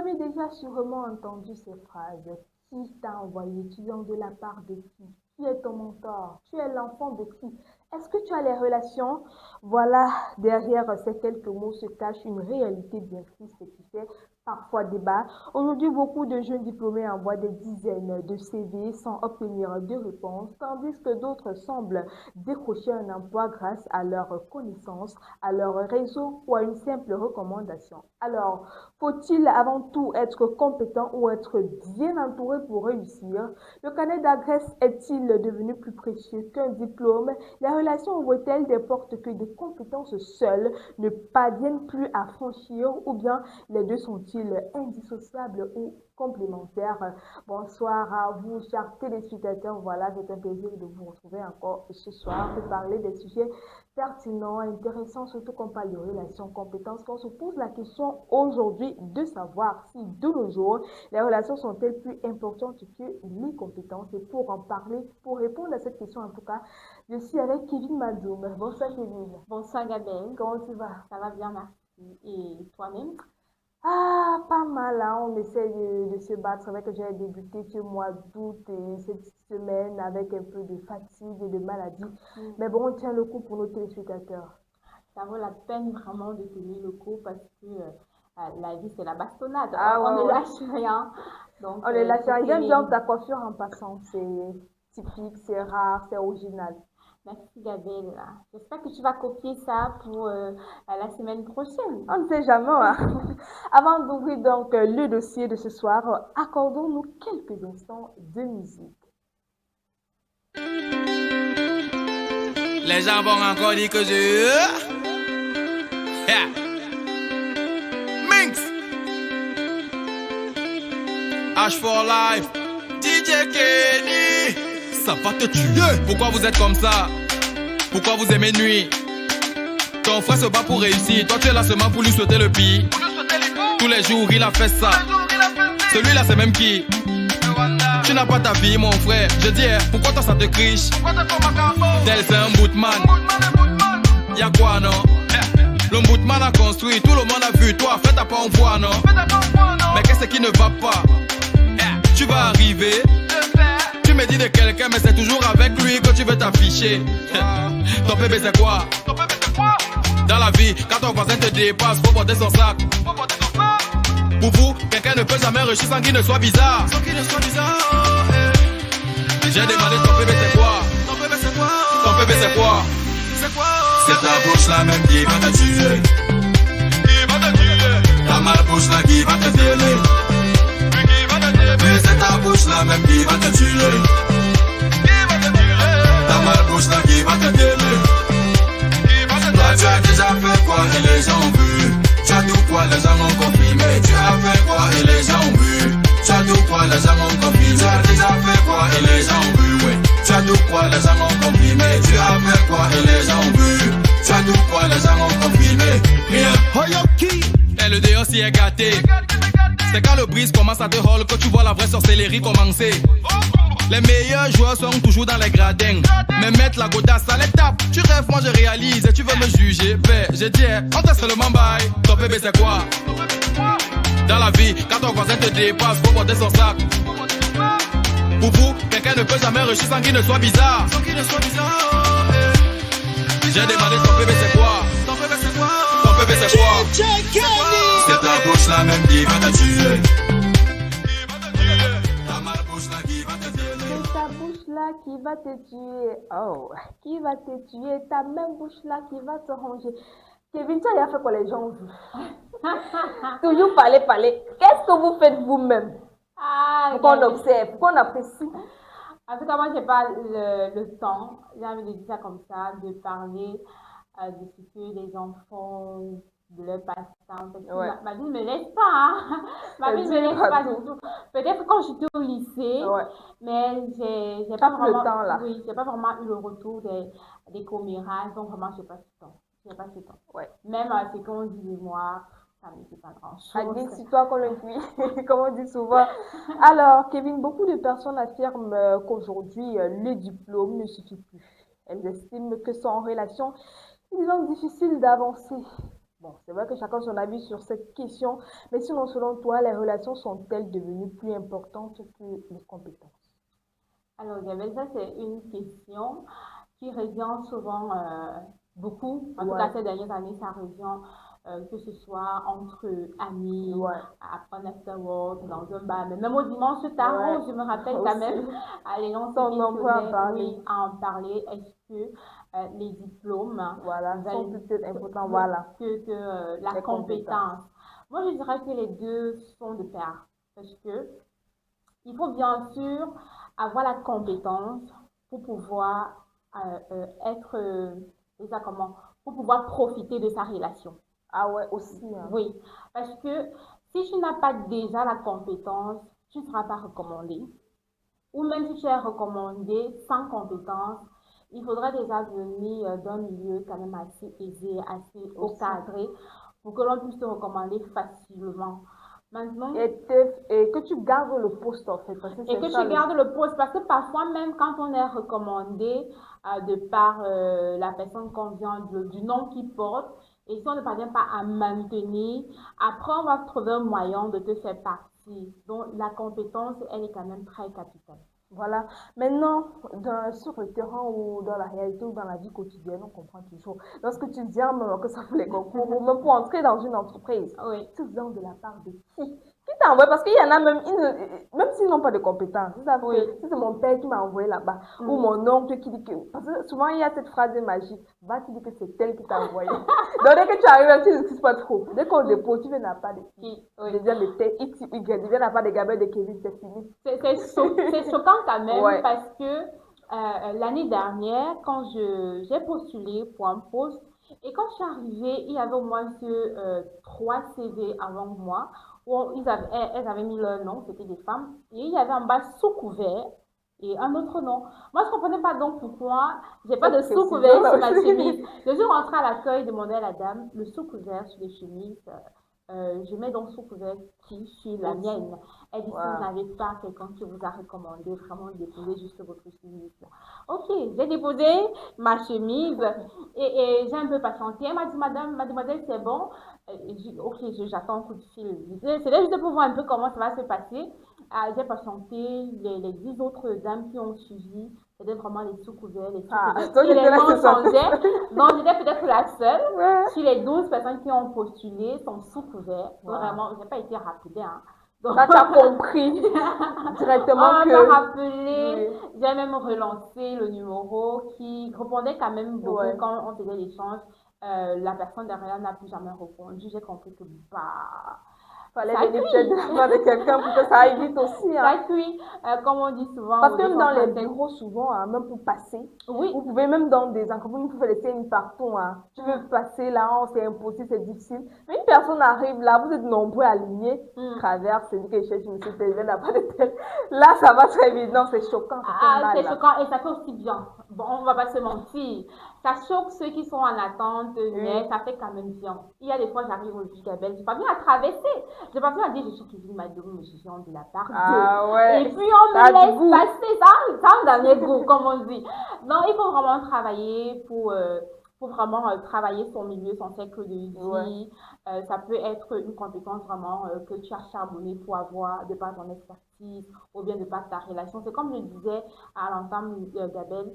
avais déjà sûrement entendu ces phrases. Qui t'a envoyé? Tu viens de la part de qui? Qui est ton mentor? Tu es l'enfant de qui? Est-ce que tu as les relations? Voilà, derrière ces quelques mots se cache une réalité bien triste qui fait parfois débat. Aujourd'hui, beaucoup de jeunes diplômés envoient des dizaines de CV sans obtenir de réponse, tandis que d'autres semblent décrocher un emploi grâce à leurs connaissances, à leur réseau ou à une simple recommandation. Alors, faut-il avant tout être compétent ou être bien entouré pour réussir? Le carnet d'adresse est-il devenu plus précieux qu'un diplôme? Les relations ouvrent-elles des portes que des compétences seules ne parviennent plus à franchir ou bien les deux sont-ils indissociables ou complémentaires? Bonsoir à vous, chers téléspectateurs. Voilà, c'est un plaisir de vous retrouver encore ce soir pour parler des sujets pertinents, intéressants, surtout qu'on parle de relations, compétences, qu'on se pose la question aujourd'hui de savoir si de nos jours, les relations sont-elles plus importantes que les compétences. Et pour en parler, pour répondre à cette question en tout cas, je suis avec Kevin Madoum. Bonsoir Kevin. Bonsoir Gabriel, Comment tu vas? ça va bien, merci. Et toi-même? Ah, pas mal, hein. On essaie de se battre. C'est vrai que j'ai débuté ce mois d'août et cette semaine avec un peu de fatigue et de maladie. Mais bon, on tient le coup pour nos téléspectateurs. Ça vaut la peine vraiment de tenir le coup parce que la vie c'est la bastonnade. Ah On ouais, ne ouais. lâche rien. Donc, On est là, faut j'aime tenir. bien ta coiffure en passant. C'est typique, c'est rare, c'est original. Merci Gabriel. J'espère que tu vas copier ça pour la semaine prochaine. On ne sait jamais, hein. Avant d'ouvrir donc le dossier de ce soir, accordons-nous quelques instants de musique. Les gens vont encore dire que je... Yeah. Minx H for Life DJ Kenny. Ça va te tuer. Pourquoi vous êtes comme ça? Pourquoi vous aimez nuit? Ton frère se bat pour réussir. Toi tu es là seulement pour lui souhaiter le pire. Tous les jours il a fait ça. Celui-là c'est même qui? Tu n'as pas ta vie mon frère. Je dis pourquoi toi ça te criche? Tel c'est un bootman. Y'a quoi non? Le bootman a construit, tout le monde a vu. Toi fais ta pas en voix non? Mais qu'est-ce qui ne va pas? Tu vas arriver. Tu me dis de quelqu'un mais c'est toujours avec lui que tu veux t'afficher. Ton bébé c'est quoi? Dans la vie, quand ton voisin te dépasse, faut porter son sac. Pour vous, quelqu'un ne peut jamais réussir sans qu'il ne soit bizarre. J'ai demandé ton bébé c'est quoi? Ton bébé c'est quoi? C'est ta bouche là même qui va te tuer. Ta malbouche là qui va te violer. Mais c'est ta bouche là même qui va te tuer. Ta malbouche là qui va te violer. Toi tu as déjà fait quoi et les gens ont vu. Tu as tout quoi les gens ont confirmé. Tu as fait quoi et les gens ont vu. Tu as tout quoi les gens ont confirmé. Tu as déjà fait quoi et les gens ont vu, ouais. Tu as tout quoi les gens ont confirmé. Tu as fait quoi et les gens ont vu. Tu as tout quoi les gens ont confirmé. Rien. Hoyoki. Et le déo s'y est gâté. C'est quand le brise commence à te hall que tu vois la vraie sorcellerie commencer. Les meilleurs joueurs sont toujours dans les gradins. Mais mettre la godasse à l'étape. Tu rêves, moi je réalise et tu veux me juger. Ben, j'ai dit, on t'a seulement bail. Ton bébé c'est quoi? Dans la vie, quand ton voisin te dépasse, faut porter son sac. Pour vous, quelqu'un ne peut jamais réussir sans qu'il ne soit bizarre. J'ai demandé ton bébé c'est quoi? Ton bébé c'est quoi? C'est ta bouche là même qui va te tuer. C'est ta bouche là qui va te tuer. Oh, qui va te tuer? Ta même bouche là qui va te ranger. Kevin, tu as fait quoi les gens ont vu? Toujours parler, parler. Qu'est-ce que vous faites vous-même? Ah, Qu'on observe, qu'on apprécie. en tout cas, moi, j'ai pas le temps, j'ai envie de dire ça comme ça, de parler de ce que les gens font, de leur passe-temps. Parce que Ouais. ma vie ne me laisse pas, hein. Ma vie ne me laisse pas du tout. Peut-être quand j'étais au lycée, Ouais. mais j'ai pas vraiment, temps, là. oui, j'ai pas vraiment eu le retour des commérages, donc vraiment, j'ai pas ce temps. J'ai pas ce temps. Ouais. Même ce qu'on dit de moi, ça ne me fait pas grand-chose. Adresse-toi qu'on le cuit, comme on dit souvent. Alors, Kevin, beaucoup de personnes affirment qu'aujourd'hui, le diplôme ne suffit plus. Elles estiment que sans relation, il est donc difficile d'avancer. Bon, c'est vrai que chacun son avis sur cette question, mais sinon, selon toi, les relations sont-elles devenues plus importantes que les compétences? Alors, Isabelle, ça, c'est une question qui revient souvent beaucoup. En tout cas, Ouais, ces dernières années, ça revient que ce soit entre amis, ouais, après un afterwork, dans un bar, mais même au dimanche tard, ouais, oh, je me rappelle quand aussi. même, les gens se Sont nombreux à questionnaient, parler. oui, à en parler. Est-ce que les diplômes Voilà, sont valent peut-être importants. que, Voilà, la les compétences. compétence? Moi, je dirais que les deux sont de pair. Parce que il faut bien sûr avoir la compétence pour pouvoir être, déjà comment, pour pouvoir profiter de sa relation. Ah ouais, aussi, hein. Oui, parce que si tu n'as pas déjà la compétence, tu ne seras pas recommandé. Ou même si tu es recommandé sans compétence, il faudra déjà venir d'un milieu quand même assez aisé, assez haut Aussi. cadré, pour que l'on puisse te recommander facilement. Maintenant, Et que tu gardes le poste, en fait, parce que et c'est que ça tu le... gardes le poste. Parce que parfois, même quand on est recommandé de par la personne qu'on vient, du nom qu'il porte, et si on ne parvient pas à maintenir, après, on va trouver un moyen de te faire partie. Donc, la compétence, elle est quand même très capitale. Voilà. Maintenant, sur le terrain ou dans la réalité ou dans la vie quotidienne, on comprend toujours. Lorsque tu viens, même que ça pour les concours, ou même pour entrer dans une entreprise, Oui, tu viens de la part de qui? Qui t'a envoyé? Parce qu'il y en a même, même s'ils n'ont pas de compétences, ils savent que oui. si c'est mon père qui m'a envoyé là-bas, ou Mm. mon oncle qui dit que. Parce que souvent, il y a cette phrase magique, va, tu dis que c'est elle qui t'a envoyé. Donc, dès que tu arrives, tu n'excuses pas trop. Dès qu'on dépose, tu viens de la part de qui? Oui. Tu viens de tes X, Y, tu viens de la part de Gabriel, de Kevin, c'est fini. C'est choquant quand même Ouais. parce que l'année dernière, quand j'ai postulé pour un poste, et quand je suis arrivée, il y avait au moins trois CV avant moi où elles avaient mis leur nom, c'était des femmes, et il y avait en bas sous couvert et un autre nom. Moi, je ne comprenais pas donc pourquoi j'ai pas de Cette sous précision couvert là sur ma chemise. aussi. Je suis rentrée à l'accueil, demandé à la dame le sous couvert sur les chemises. Je mets donc sous couvert qui sur la Aussi. mienne. Elle dit, si vous Wow. n'avez pas quelqu'un qui vous a recommandé, vraiment déposez juste votre chemise. Ok, j'ai déposé ma chemise et j'ai un peu patienté. Elle m'a dit, madame, mademoiselle, c'est bon. J'ai dit, ok, j'attends un coup de fil. C'était juste pour voir un peu comment ça va se passer. J'ai patienté. Les 10 autres dames qui ont suivi, c'était vraiment les sous-couverts, les Ah, sous-couverts. toi, Et j'étais les là, noms c'est ça. changeaient. Donc, j'étais peut-être la seule. Ouais. Si les 12 personnes qui ont postulé sont sous couvert, Wow. vraiment, je n'ai pas été rappelée. Hein. Donc, Ça, tu as compris on directement m'a pas que. rappelé. Oui. J'ai même relancé le numéro qui répondait quand même beaucoup Ouais. quand on faisait l'échange. La personne derrière n'a plus jamais répondu. J'ai compris que bah, Fallait ça venir peut-être de cuit. la part de quelqu'un pour que ça aille vite aussi, hein. Ça cuit. Comme on dit souvent Parce aux que même dans les 237. bureaux, souvent, hein, même pour passer, Oui. vous pouvez même dans des entreprises, vous pouvez laisser une partout. Hein. Tu veux Mm, passer là, oh, c'est impossible, c'est difficile. Mais une personne arrive là, vous êtes nombreux alignés, mm. traverse, c'est dit que je cherche monsieur tel, la part de tel. Là, ça va très vite. Non, c'est choquant, ça fait Ah, mal c'est là. choquant et ça fait aussi bien. Bon, on va pas se mentir. Ça choque ceux qui sont en attente, mais Oui. ça fait quand même bien. Il y a des fois, j'arrive au Gabelle, je parviens à traverser. Je parviens à dire, je suis Kevin Madoum, je suis de la part de. Ah Et ouais, puis, on ça me a du laisse goût. passer. Ça me donne les goûts, comme on dit. Non, il faut vraiment travailler pour vraiment travailler son milieu, son cercle de Ouais, vie. Ça peut être une compétence vraiment que tu as charbonné pour avoir de par ton expertise ou bien de par ta relation. C'est comme je disais à l'entame, Gabelle,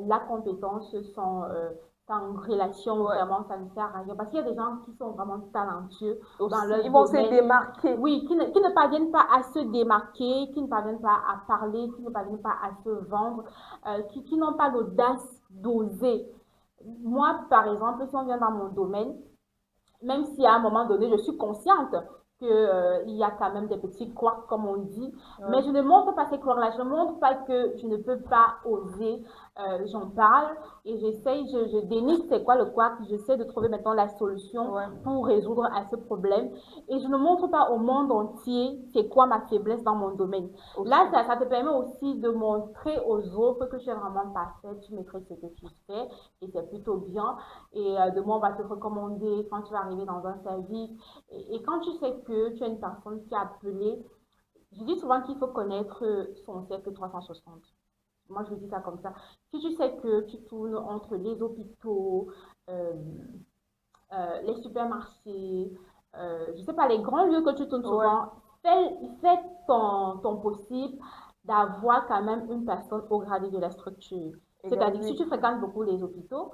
la compétence sans relation, ouais. vraiment, ça ne sert à rien. Parce qu'il y a des gens qui sont vraiment talentueux dans Aussi, leur ils vont se domaine. démarquer. Oui, qui ne parviennent pas à se démarquer, qui ne parviennent pas à parler, qui ne parviennent pas à se vendre, qui n'ont pas l'audace d'oser. Moi, par exemple, si on vient dans mon domaine, même si à un moment donné, je suis consciente qu'il y a quand même des petits couacs, comme on dit, mais Ouais. je ne montre pas ces couacs-là, je ne montre pas que je ne peux pas oser, j'en parle et j'essaye, je dénigre c'est quoi le couac, j'essaie de trouver maintenant la solution Ouais. pour résoudre à ce problème et je ne montre pas au monde entier c'est quoi ma faiblesse dans mon domaine. Aussi. Là, ça te permet aussi de montrer aux autres que tu es vraiment parfait, tu maîtrises ce que tu fais et c'est plutôt bien et demain on va te recommander quand tu vas arriver dans un service et quand tu sais que tu as une personne qui est appelée, je dis souvent qu'il faut connaître son cercle 360. Moi, je dis ça comme ça. Si tu sais que tu tournes entre les hôpitaux, euh, les supermarchés, je sais pas, les grands lieux que tu tournes souvent, fais ton possible d'avoir quand même une personne au gradé de la structure. C'est-à-dire que si tu fréquentes beaucoup les hôpitaux,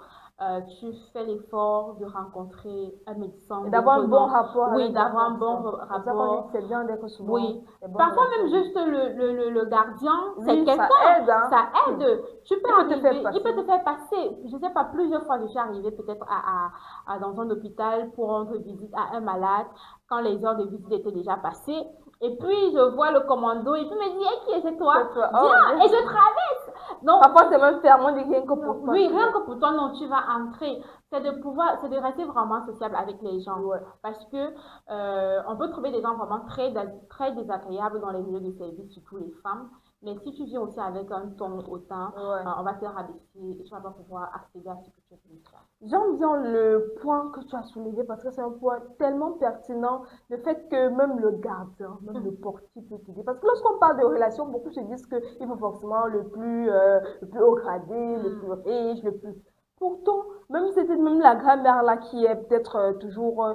tu fais l'effort de rencontrer un médecin. Et d'avoir un bon rapport Oui, avec d'avoir un la bon personne. C'est ça qu'on rapport. dit que c'est bien d'être souvent Oui. des bonnes Parfois même relations. juste le gardien, c'est Oui, ça quelqu'un. aide, hein. Ça aide. Tu peux Il peut te faire arriver, il peut passer. te faire passer. Je sais pas, plusieurs fois, je suis arrivée peut-être dans un hôpital pour rendre visite à un malade quand les heures de visite étaient déjà passées. Et puis, je vois le commando et puis me dit, qui est c'est toi? C'est toi. Oh, Viens, bien. et je traverse. Donc, Parfois, c'est même fermé, on dit rien que pour toi. oui, rien que pour toi, non, tu vas entrer. C'est de rester vraiment sociable avec les gens. Ouais. Parce que on peut trouver des gens vraiment très désagréables dans les milieux de service, surtout les femmes. Mais si tu viens aussi avec un ton hautain, on va te rabaisser et tu vas pas pouvoir accéder à ce que tu veux faire. J'aime bien le point que tu as soulevé parce que c'est un point tellement pertinent, le fait que même le gardien, même le portier peut t'aider. Parce que lorsqu'on parle de relations, beaucoup se disent qu'il faut forcément le plus haut gradé, le plus riche, le plus... Pourtant, même c'était même la grand-mère là qui est peut-être toujours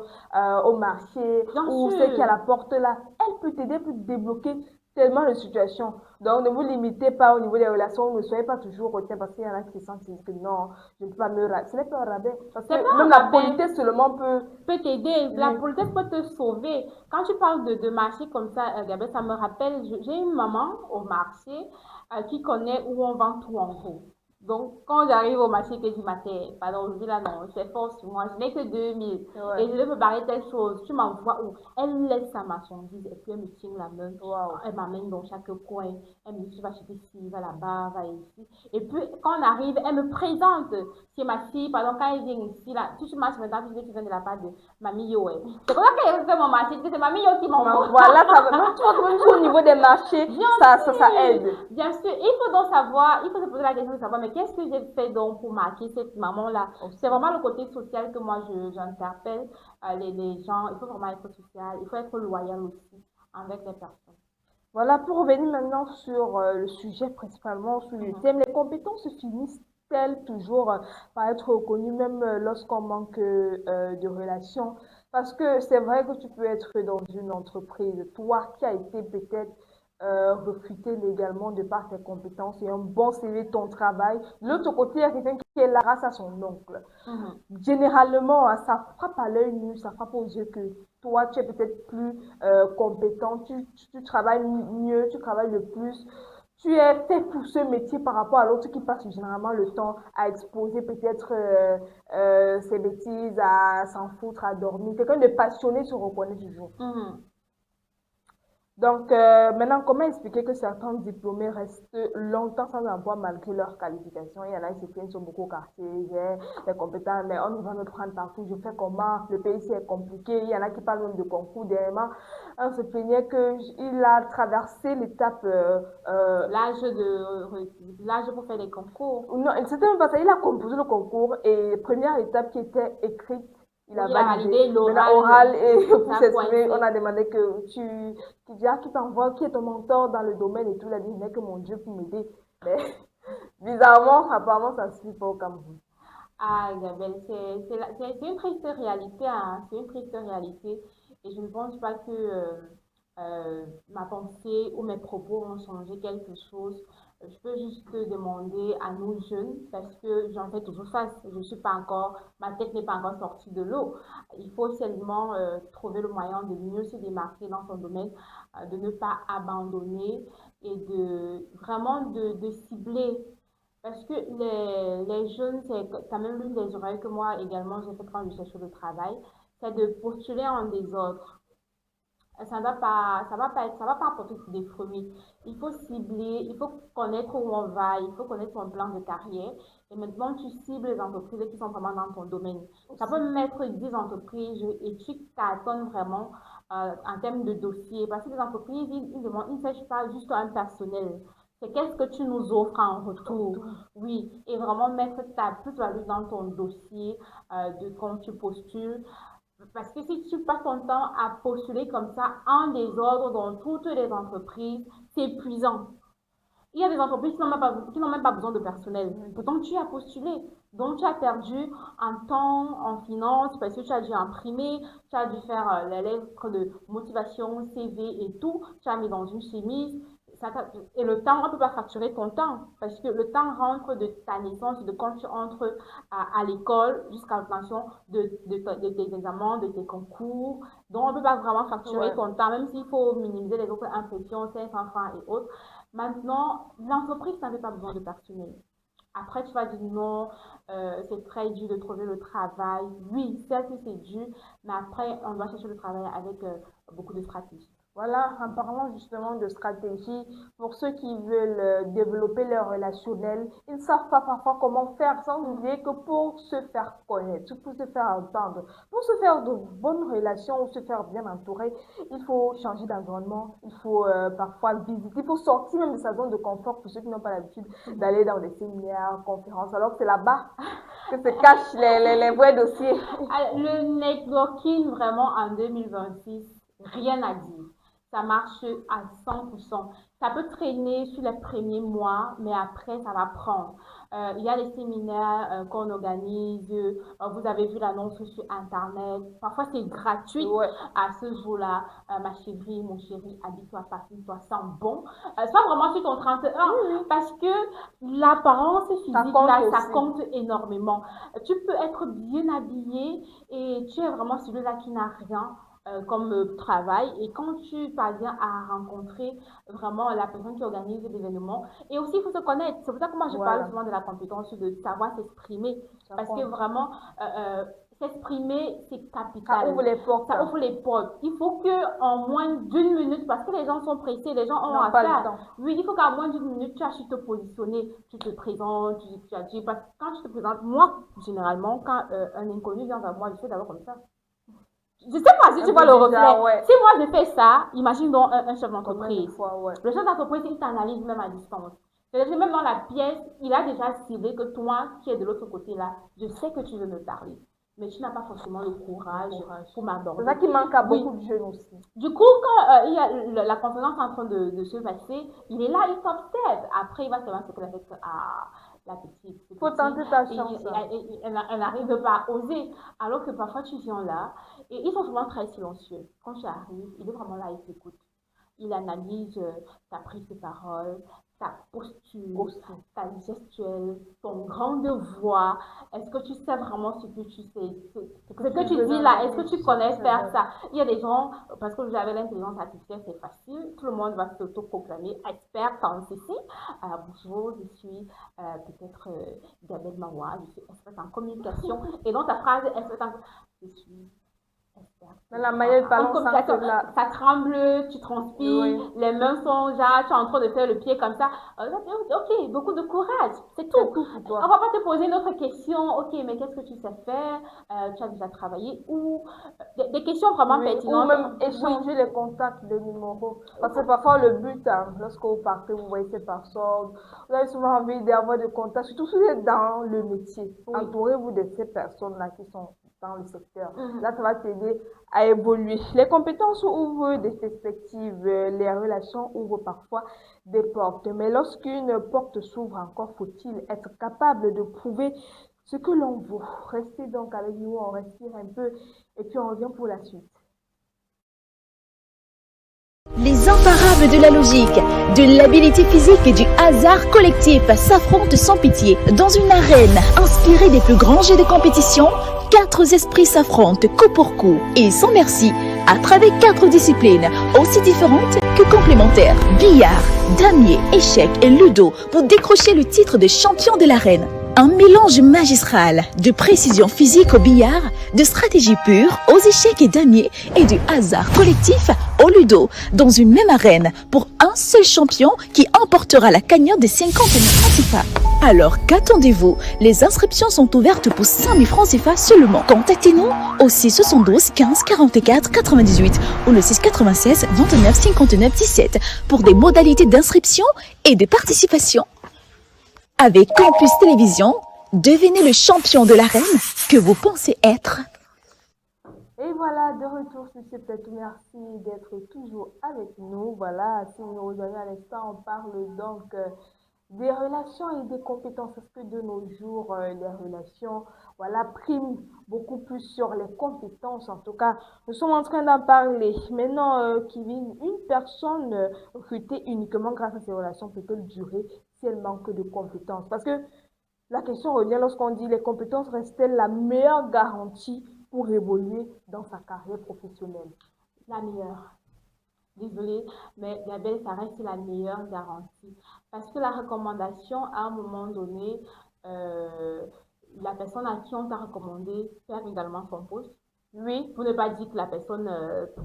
au marché ou celle qui est à la porte là, elle peut t'aider, peut te débloquer tellement de situations. Donc, ne vous limitez pas au niveau des relations, ne soyez pas toujours retenu parce qu'il y en a qui sentent que non, je ne peux pas me rater. Ce n'est pas un rabais. Parce que même la politesse seulement peut t'aider. La politesse peut te sauver. Quand tu parles de marché comme ça, Gabriel, ça me rappelle, j'ai une maman au marché qui connaît où on vend tout en gros. Donc, quand j'arrive au marché que du matin, pardon, aujourd'hui là, non, c'est fort sur moi, je n'ai que 2000 et je vais préparer telle chose. Tu m'envoies où? Elle laisse sa marchandise et puis elle me tient la main. Elle m'amène dans chaque coin. Elle me dit, tu vas acheter ici, va là-bas, va ici. Et puis, quand on arrive, elle me présente. C'est ma fille, pardon, quand elle vient ici, là, tu marches maintenant, tu dis que tu viens de la part de Mamie Yo. C'est comme ça qu'elle fait mon marché, c'est Mamie Yo qui m'envoie. Voilà, ça va. Même toi, même au niveau des marchés, ça aide. Bien sûr, il faut donc savoir, il faut se poser la question de savoir, mais qu'est-ce que j'ai fait donc pour marquer cette maman-là? C'est vraiment le côté social que moi j'interpelle les gens. Il faut vraiment être social, il faut être loyal aussi avec les personnes. Voilà, pour revenir maintenant sur le sujet principalement, sur le thème, les compétences finissent-elles toujours par être reconnues même lorsqu'on manque de relations? Parce que c'est vrai que tu peux être dans une entreprise, toi qui as été peut-être recruté légalement de par tes compétences et un bon CV, ton travail. De l'autre côté, il y a quelqu'un qui est là grâce à son oncle. Généralement, ça frappe à l'œil nu, ça frappe aux yeux que toi, tu es peut-être plus compétent, tu travailles mieux, tu travailles le plus. Tu es fait pour ce métier par rapport à l'autre qui passe généralement le temps à exposer peut-être ses bêtises, à s'en foutre, à dormir. Quelqu'un de passionné se reconnaît toujours. Donc, maintenant, comment expliquer que certains diplômés restent longtemps sans emploi malgré leurs qualifications? Il y en a qui se plaignent, sont beaucoup au quartier, j'ai des compétences, mais on va me prendre partout, je fais comment? Le pays ici est compliqué. Il y en a qui parlent même de concours. Dernièrement, on se plaignait qu'il a traversé l'étape... l'âge pour faire des concours. Non, c'était même pas ça. Il a composé le concours et première étape qui était écrite, il a validé l'oral et pour s'exprimer, on a demandé que qui t'envoie, qui est ton mentor dans le domaine et tout. Il a dit, n'est que mon Dieu pour m'aider. Mais bizarrement, apparemment, ça ne suit pas au Cameroun. Ah, Isabelle, c'est une triste réalité, hein. C'est une triste réalité. Et je ne pense pas que ma pensée ou mes propos ont changé quelque chose. Je peux juste demander à nous jeunes, parce que j'en fais toujours face. Je suis pas encore, ma tête n'est pas encore sortie de l'eau. Il faut seulement trouver le moyen de mieux se démarquer dans son domaine, de ne pas abandonner et de vraiment de cibler. Parce que les jeunes, c'est quand même l'une des oreilles que moi également j'ai fait quand je cherche le travail, c'est de postuler en désordre. Ça va pas apporter des fruits. Il faut cibler, il faut connaître où on va, il faut connaître son plan de carrière. Et maintenant, tu cibles les entreprises qui sont vraiment dans ton domaine. Ça peut mettre 10 entreprises et tu cartonnes vraiment en termes de dossier. Parce que les entreprises, ils ne cherchent pas juste un personnel. C'est qu'est-ce que tu nous offres en retour. Oui, et vraiment mettre ta plus-value dans ton dossier de quand tu postules. Parce que si tu passes ton temps à postuler comme ça en désordre dans toutes les entreprises, c'est épuisant. Il y a des entreprises qui n'ont même pas besoin de personnel. Pourtant, tu as postulé. Donc, tu as perdu en temps, en finances, parce que tu as dû imprimer, tu as dû faire les lettres de motivation, CV et tout. Tu as mis dans une chemise. Et le temps, on ne peut pas facturer ton temps parce que le temps rentre de ta naissance, de quand tu entres à l'école jusqu'à l'obtention de tes examens, de tes concours. Donc, on ne peut pas vraiment facturer Ouais. ton temps, même s'il faut minimiser les autres impressions, 500 francs et autres. Maintenant, l'entreprise n'avait pas besoin de personnel. Après, tu vas dire non, c'est très dur de trouver le travail. Oui, certes, c'est dur, mais après, on doit chercher le travail avec beaucoup de stratégies. Voilà, en parlant justement de stratégie, pour ceux qui veulent développer leur relationnel, ils ne savent pas parfois comment faire, sans oublier que pour se faire connaître, pour se faire entendre, pour se faire de bonnes relations ou se faire bien entourer, il faut changer d'environnement, il faut parfois visiter, il faut sortir même de sa zone de confort pour ceux qui n'ont pas l'habitude d'aller dans des séminaires, conférences, alors que c'est là-bas que se cachent les vrais dossiers. Le networking, vraiment, en 2026, rien à dire. Ça marche à 100%. Ça peut traîner sur les premiers mois, mais après, ça va prendre. Il y a des séminaires qu'on organise. Vous avez vu l'annonce sur Internet. Parfois, c'est gratuit Ouais. à ce jour-là. Ma chérie, mon chéri, habille-toi, parfume-toi, sens bon. Sois vraiment sur ton 31 parce que l'apparence physique, là, ça compte énormément. Tu peux être bien habillé et tu es vraiment celui-là qui n'a rien comme travail. Et quand tu parviens à rencontrer vraiment la personne qui organise l'événement, et aussi il faut se connaître. C'est pour ça que moi je parle souvent de la compétence de savoir s'exprimer. Parce que vraiment, s'exprimer, c'est capital. Ça ouvre les portes. Ça ouvre les portes. Il faut que en moins d'une minute, parce que les gens sont pressés, les gens ont à faire. Oui, il faut qu'en moins d'une minute, tu as su te positionner, tu te présentes, tu as dit, parce que quand tu te présentes, moi, généralement, quand un inconnu vient vers moi, je fais d'abord comme ça. Je sais pas si tu vois le reflet. Ouais. Si moi je fais ça, imagine donc un chef d'entreprise. Ouais. Le chef d'entreprise, il t'analyse même à distance. C'est-à-dire même dans la pièce, il a déjà ciblé que toi, qui es de l'autre côté là, je sais que tu veux me parler. Mais tu n'as pas forcément le courage pour m'aborder. C'est ça qui manque à beaucoup de jeunes aussi. Du coup, quand il y a la conférence en train de se passer, il est là, il t'observe. Après, il va savoir ce qu'elle a fait à la petite. Il faut tenter ta chance. Elle n'arrive pas à oser. Alors que parfois, tu viens là, et ils sont souvent très silencieux. Quand tu arrives, il est vraiment là, il t'écoute. Il analyse ta prise de parole, ta posture, ta gestuelle, ton grande voix. Est-ce que tu sais vraiment ce que tu sais? Ce que tu dis là, est-ce que tu connais faire ça? Il y a des gens, parce que vous avez l'intelligence artificielle, c'est facile. Tout le monde va s'auto-proclamer expert en ceci. Bonjour, je suis peut-être Gabelle Mawa, je suis experte en communication. Et donc ta phrase, experte en... Je suis... La manière de parler, ça tremble, tu transpires, les mains sont genre, tu es en train de faire le pied comme ça. Ok, beaucoup de courage, c'est tout. On va pas te poser une autre question. Ok, mais qu'est-ce que tu sais faire? Tu as déjà travaillé où? Des questions vraiment pertinentes. Ou même échanger les contacts, les numéros. Parce que parfois, le but, lorsque vous partez, vous voyez ces personnes, vous avez souvent envie d'avoir des contacts, surtout si vous êtes dans le métier. Entourez-vous de ces personnes-là qui sont dans le secteur. Là, ça va t'aider à évoluer. Les compétences ouvrent des perspectives, les relations ouvrent parfois des portes. Mais lorsqu'une porte s'ouvre, encore faut-il être capable de prouver ce que l'on vaut. Restez donc avec nous, on respire un peu et puis on revient pour la suite. Les imparables de la logique, de l'habilité physique et du hasard collectif s'affrontent sans pitié. Dans une arène inspirée des plus grands jeux de compétition, 4 esprits s'affrontent coup pour coup et sans merci à travers 4 disciplines aussi différentes que complémentaires. Billard, damier, échecs et ludo pour décrocher le titre de champion de l'arène. Un mélange magistral de précision physique au billard, de stratégie pure aux échecs et damiers et du hasard collectif au ludo dans une même arène pour un seul champion qui emportera la cagnotte de 50 000 francs CFA. Alors qu'attendez-vous? Les inscriptions sont ouvertes pour 5 000 francs CFA seulement. Contactez-nous au 672 15 44 98 ou le 696 29 59 17 pour des modalités d'inscription et de participation. Avec Campus Télévision, devenez le champion de l'arène que vous pensez être. Et voilà, de retour sur ce plateau. Merci d'être toujours avec nous. Voilà, si vous nous rejoignez à l'instant, on parle donc Des relations et des compétences. Est-ce que de nos jours, les relations, voilà, priment beaucoup plus sur les compétences? En tout cas, nous sommes en train d'en parler. Maintenant, Kevin, une personne recrutée uniquement grâce à ses relations peut-elle durer si elle manque de compétences? Parce que la question revient lorsqu'on dit les compétences restent-elles la meilleure garantie pour évoluer dans sa carrière professionnelle? La meilleure. Désolée, mais Gabelle, ça reste la meilleure garantie. Parce que la recommandation, à un moment donné, euh, la personne à qui on t'a recommandé perd également son poste. Oui, pour ne pas dire que la personne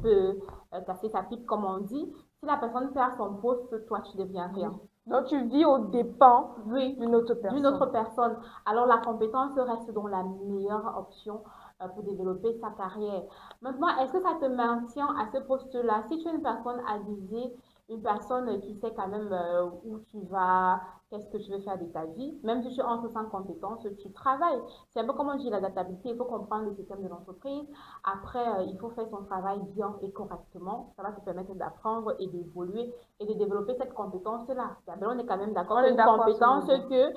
peut casser sa pipe, comme on dit. Si la personne perd son poste, toi, tu deviens rien. Donc, tu vis aux dépens Oui, d'une autre d'une autre personne. personne. Alors, la compétence reste donc la meilleure option pour développer sa carrière. Maintenant, est-ce que ça te maintient à ce poste-là? Si tu es une personne avisée, une personne qui sait quand même où tu vas, qu'est-ce que tu veux faire de ta vie, même si tu entres sans compétence, tu travailles. C'est un peu comme on dit l'adaptabilité, il faut comprendre le système de l'entreprise. Après, il faut faire son travail bien et correctement. Ça va te permettre d'apprendre et d'évoluer et de développer cette compétence-là. On est quand même d'accord On est une d'accord sur compétence le que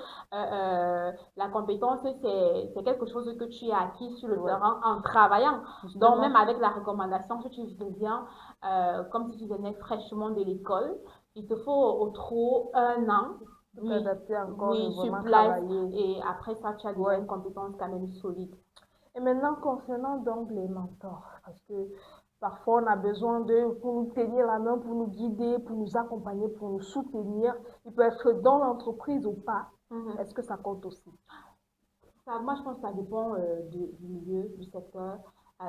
la compétence, c'est quelque chose que tu as acquis sur le terrain en travaillant. Justement. Donc, même avec la recommandation, si tu deviens comme si tu venais fraîchement de l'école, il te faut au trop 1 an. Oui, T'adapter encore, de oui, sur vraiment place. travailler. Et après ça, tu as déjà une compétence quand même solide. Et maintenant, concernant donc les mentors, parce que parfois on a besoin d'eux pour nous tenir la main, pour nous guider, pour nous accompagner, pour nous soutenir. Ils peuvent être dans l'entreprise ou pas. Est-ce que ça compte aussi? Ça, moi, je pense que ça dépend du milieu, du secteur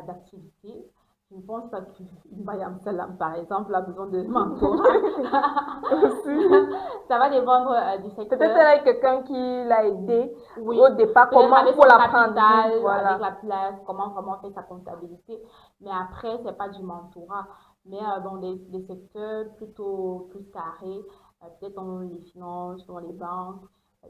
d'activité. Je ne pense pas qu'une Bayam Salam, par exemple, a besoin de mentorat. Ça va dépendre du secteur. Peut-être elle a quelqu'un qui l'a aidé Oui. au départ, Peut-être comment avec pour son la capital, prendre. Voilà. avec la place, comment vraiment faire sa comptabilité. Mais après, c'est pas du mentorat. Mais dans des secteurs plutôt plus carrés, peut-être dans les finances, dans les banques,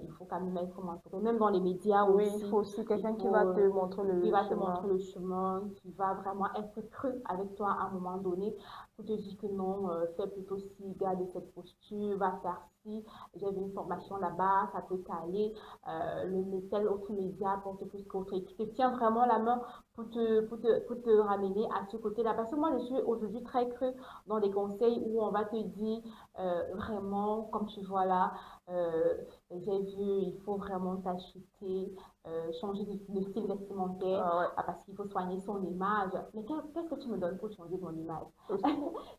il faut quand même être mentoré. Même dans les médias Oui, aussi. il faut aussi quelqu'un qui faut, va te montrer le qui va te chemin. montrer le chemin, qui va vraiment être cru avec toi à un moment donné pour te dire que non, fais plutôt ci, garde cette posture, va faire ci, j'ai vu une formation là-bas, ça peut t'aller, tel autre média porte plus qu'autre et qui te tient vraiment la main pour te ramener à ce côté-là. Parce que moi, je suis aujourd'hui très crue dans des conseils où on va te dire vraiment, comme tu vois là, j'ai vu, il faut vraiment t'acheter, changer de style vestimentaire parce qu'il faut soigner son image. Mais qu'est-ce que tu me donnes pour changer mon image?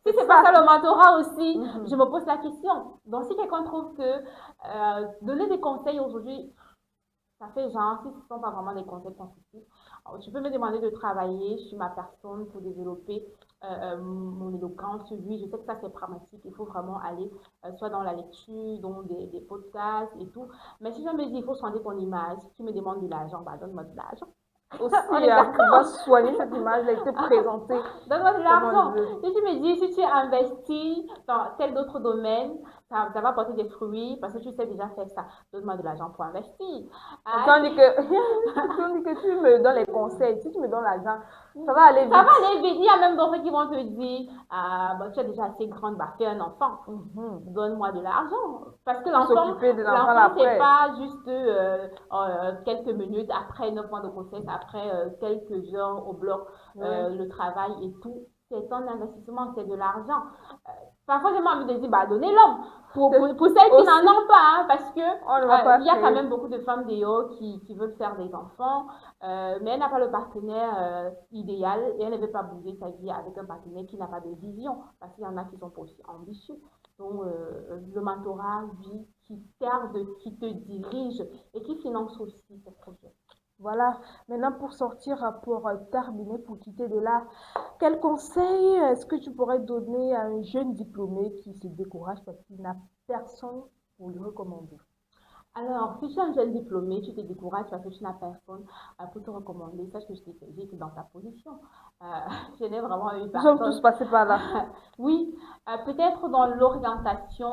Si c'est pas ça le mentorat aussi, je me pose la question. Donc, si quelqu'un trouve que donner des conseils aujourd'hui, ça fait genre, si ce ne sont pas vraiment des conseils constructifs, tu peux me demander de travailler sur ma personne pour développer mon éloquence. Oui, je sais que ça c'est pragmatique, il faut vraiment aller soit dans la lecture, dans des podcasts et tout. Mais si je me dis, il faut changer ton image, tu me demandes de l'argent, bah donne-moi de l'argent. Aussi, on va soigner cette image, elle été présentée. Donne-moi de l'argent. Si tu me dis, si tu investis dans tel autre domaine, ça va porter des fruits parce que tu sais déjà faire ça. Donne-moi de l'argent pour investir. Tandis que tu me donnes les conseils, si tu me donnes l'argent, ça va aller vite. Ça va aller vite. Il y a même d'autres qui vont te dire, bon, tu es déjà assez grande, bah, fais un enfant. Donne-moi de l'argent. Parce que l'enfant, c'est pas juste quelques minutes après 9 mois de grossesse, après quelques heures au bloc, le travail et tout. C'est un investissement, c'est de l'argent. Parfois, j'ai envie de dire, bah, donnez l'homme. Pour celles qui n'en ont pas, hein, parce que il y a quand même beaucoup de femmes d'ailleurs qui veulent faire des enfants, mais elle n'a pas le partenaire idéal et elle ne veut pas bouger sa vie avec un partenaire qui n'a pas de vision, parce qu'il y en a qui sont pas aussi ambitieux. Donc, le mentorat, oui, qui garde, qui te dirige et qui finance aussi ce projet. Voilà, maintenant pour sortir, pour terminer, pour quitter de là, quel conseil est-ce que tu pourrais donner à un jeune diplômé qui se décourage parce qu'il n'a personne pour lui recommander? Alors, si tu es un jeune diplômé, tu te décourages parce que tu n'as personne pour te recommander. Sache que j'étais dans ta position. Je n'ai vraiment eu personne. Nous sommes tous passés par là. Oui, peut-être dans l'orientation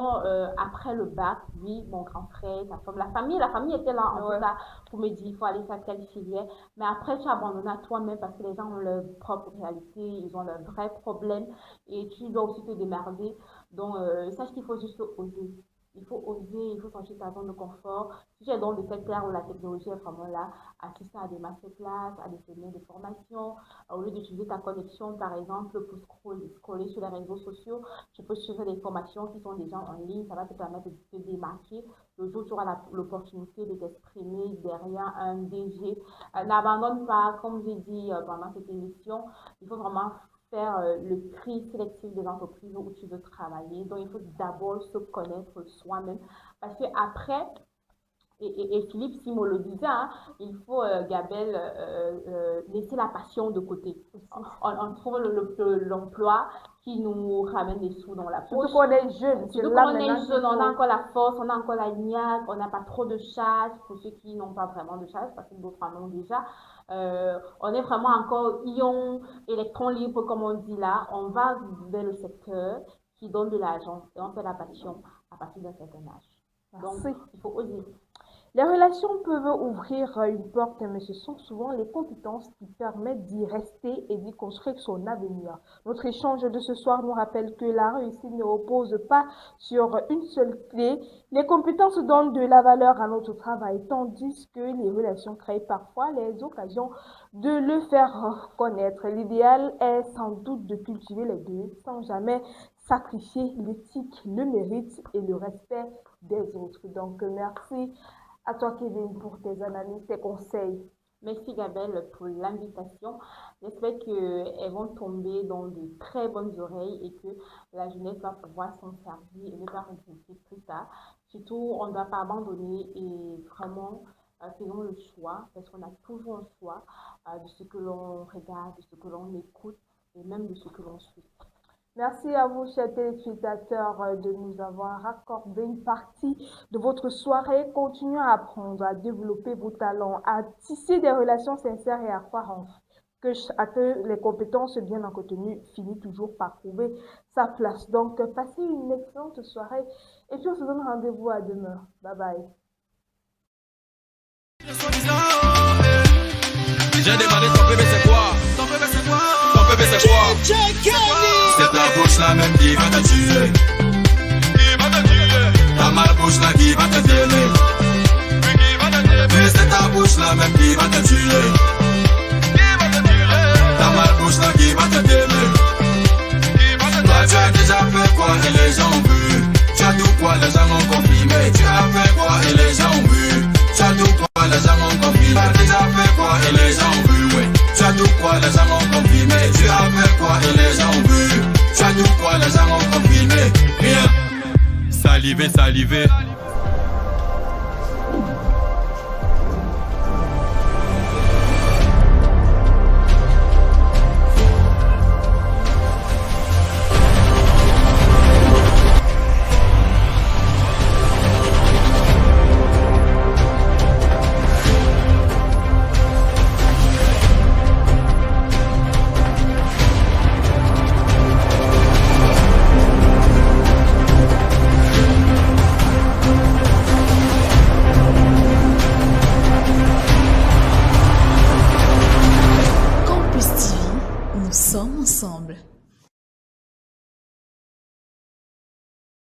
après le bac, oui, mon grand frère, ta femme, la famille était là en tout cas pour me dire il faut aller faire telle filière. Mais après, tu abandonnes à toi-même parce que les gens ont leur propre réalité, ils ont leurs vrais problèmes et tu dois aussi te démerder. Donc, sache qu'il faut juste oser. Il faut oser, il faut sortir de ta zone de confort. Si tu es dans le secteur où la technologie est vraiment là, assister à des masterclass, à des séminaires de formation. Au lieu d'utiliser ta connexion, par exemple, pour scroller sur les réseaux sociaux, tu peux suivre des formations qui sont déjà en ligne. Ça va te permettre de te démarquer. Le jour où tu auras l'opportunité de t'exprimer derrière un DG, n'abandonne pas, comme j'ai dit pendant cette émission, il faut vraiment faire le tri sélectif des entreprises où tu veux travailler. Donc, il faut d'abord se connaître soi-même. Parce que après, et Philippe Simo le disait, hein, il faut, Gabelle, laisser la passion de côté. On trouve l'emploi qui nous ramène des sous dans la poche. Surtout qu'on est jeune. Surtout qu'on est jeune, on a encore la force, on a encore la niaque, on n'a pas trop de charges pour ceux qui n'ont pas vraiment de charges, parce que d'autres en ont déjà. On est vraiment encore ion, électron libre, comme on dit là. On va vers le secteur qui donne de l'argent et on fait la passion à partir d'un certain âge. Donc, il faut oser. Les relations peuvent ouvrir une porte, mais ce sont souvent les compétences qui permettent d'y rester et d'y construire son avenir. Notre échange de ce soir nous rappelle que la réussite ne repose pas sur une seule clé. Les compétences donnent de la valeur à notre travail, tandis que les relations créent parfois les occasions de le faire connaître. L'idéal est sans doute de cultiver les deux, sans jamais sacrifier l'éthique, le mérite et le respect des autres. Donc, merci à toi, Kevin, pour tes analyses, tes conseils. Merci, Gabelle, pour l'invitation. J'espère qu'elles vont tomber dans de très bonnes oreilles et que la jeunesse va pouvoir s'en servir et ne pas regretter plus tard. Surtout, on ne doit pas abandonner et vraiment faisons le choix, parce qu'on a toujours un choix de ce que l'on regarde, de ce que l'on écoute et même de ce que l'on suit. Merci à vous, chers téléspectateurs, de nous avoir accordé une partie de votre soirée. Continuez à apprendre, à développer vos talents, à tisser des relations sincères et à croire en que les compétences bien entretenues finissent toujours par trouver sa place. Donc, passez une excellente soirée et puis on se donne rendez-vous à demain. Bye bye. J'ai demandé ton bébé c'est quoi? Ton bébé c'est quoi? Ton bébé c'est quoi? C'est ta bouche là même qui va te tuer. Qui va te tuer. Ta malbouche là qui va te violer. Qui va te tuer. C'est ta bouche là même qui va te tuer. Qui va te tuer. Ta malbouche là qui va te violer. Qui va te tuer. Toi tu as déjà fait quoi et les gens ont vu. Tu as tout quoi les gens ont confirmé. Tu as fait quoi et les gens ont vu. Tu as tout quoi les gens ont confirmé. Tu as déjà fait quoi et les gens ont vu. Ouais. Tu as tout quoi les gens ont confirmé. Tu as fait quoi et les gens ont vu. Tu as tout quoi les gens ont confirmé. Rien. Salivé, salivé. Nous sommes ensemble.